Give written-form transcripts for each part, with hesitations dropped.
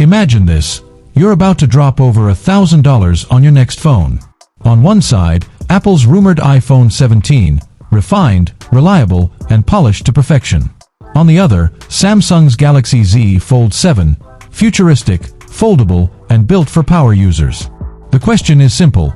Imagine this. You're about to drop over $1,000 on your next phone. On one side, Apple's rumored iPhone 17, refined, reliable, and polished to perfection. On the other, Samsung's Galaxy Z Fold 7, futuristic, foldable, and built for power users. The question is simple.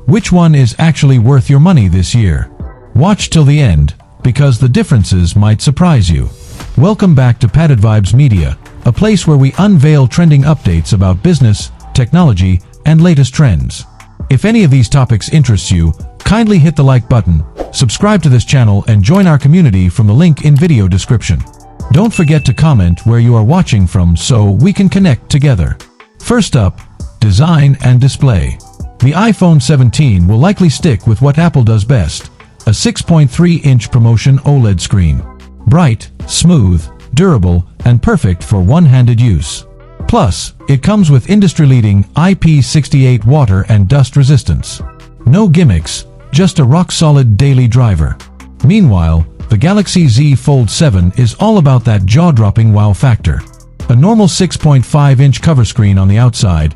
Which one is actually worth your money this year? Watch till the end, because the differences might surprise you. Welcome back to Padded Vibes Media, a place where we unveil trending updates about business, technology, and latest trends. If any of these topics interests you, kindly hit the like button, subscribe to this channel, and join our community from the link in video description. Don't forget to comment where you are watching from so we can connect together. First up, design and display. The iPhone 17 will likely stick with what Apple does best, a 6.3-inch promotion OLED screen. Bright, smooth, durable, and perfect for one-handed use. Plus, it comes with industry-leading IP68 water and dust resistance. No gimmicks, just a rock-solid daily driver. Meanwhile, the Galaxy Z Fold 7 is all about that jaw-dropping wow factor. A normal 6.5-inch cover screen on the outside,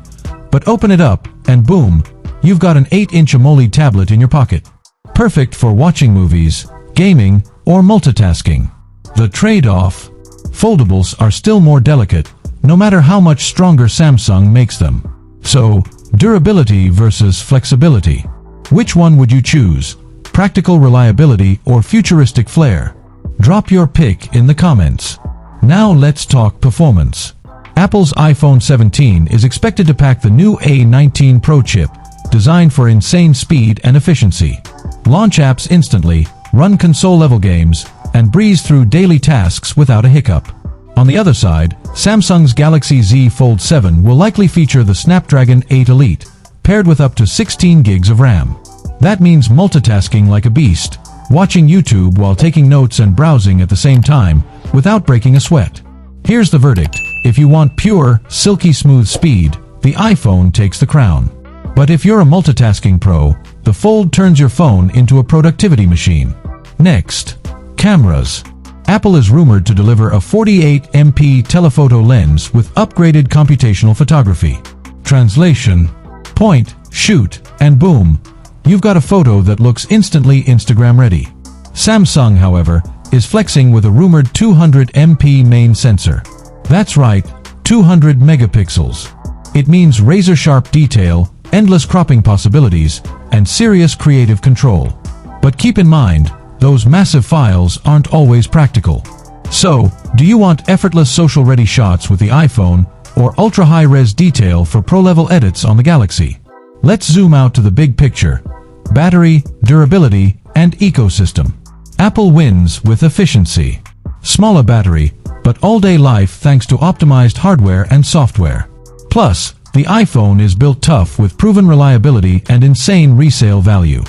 but open it up, and boom, you've got an 8-inch AMOLED tablet in your pocket. Perfect for watching movies, gaming, or multitasking. The trade-off: foldables are still more delicate, no matter how much stronger Samsung makes them. So, durability versus flexibility. Which one would you choose? Practical reliability or futuristic flair? Drop your pick in the comments. Now let's talk performance. Apple's iPhone 17 is expected to pack the new A19 Pro chip, designed for insane speed and efficiency. Launch apps instantly, run console-level games, and breeze through daily tasks without a hiccup. On the other side, Samsung's Galaxy Z Fold 7 will likely feature the Snapdragon 8 Elite, paired with up to 16 gigs of RAM. That means multitasking like a beast, watching YouTube while taking notes and browsing at the same time, without breaking a sweat. Here's the verdict. If you want pure, silky smooth speed, the iPhone takes the crown. But if you're a multitasking pro, the Fold turns your phone into a productivity machine. Next, cameras. Apple is rumored to deliver a 48MP telephoto lens with upgraded computational photography. Translation: point, shoot, and boom, you've got a photo that looks instantly Instagram ready. Samsung, however, is flexing with a rumored 200MP main sensor. That's right, 200 megapixels. It means razor-sharp detail, endless cropping possibilities, and serious creative control. But keep in mind, those massive files aren't always practical. So, do you want effortless social-ready shots with the iPhone, or ultra-high-res detail for pro-level edits on the Galaxy? Let's zoom out to the big picture. Battery, durability, and ecosystem. Apple wins with efficiency. Smaller battery, but all-day life thanks to optimized hardware and software. Plus, the iPhone is built tough with proven reliability and insane resale value.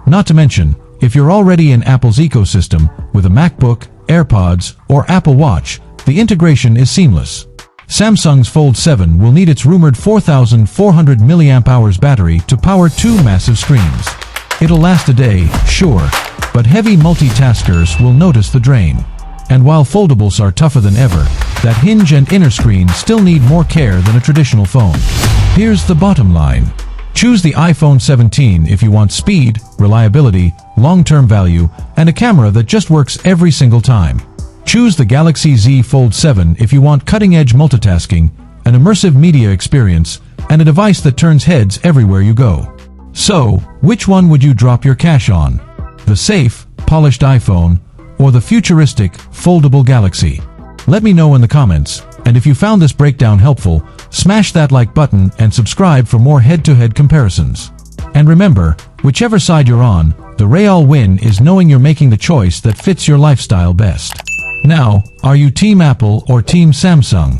Not to mention, if you're already in Apple's ecosystem with a MacBook, AirPods, or Apple Watch, the integration is seamless. Samsung's Fold 7 will need its rumored 4,400 mAh battery to power two massive screens. It'll last a day, sure, but heavy multitaskers will notice the drain. And while foldables are tougher than ever, that hinge and inner screen still need more care than a traditional phone. Here's the bottom line. Choose the iPhone 17 if you want speed, reliability, long-term value, and a camera that just works every single time. Choose the Galaxy Z Fold 7 if you want cutting-edge multitasking, an immersive media experience, and a device that turns heads everywhere you go. So, which one would you drop your cash on? The safe, polished iPhone, or the futuristic, foldable Galaxy? Let me know in the comments, and if you found this breakdown helpful, smash that like button and subscribe for more head-to-head comparisons. And remember, whichever side you're on, the real win is knowing you're making the choice that fits your lifestyle best. Now, are you Team Apple or Team Samsung?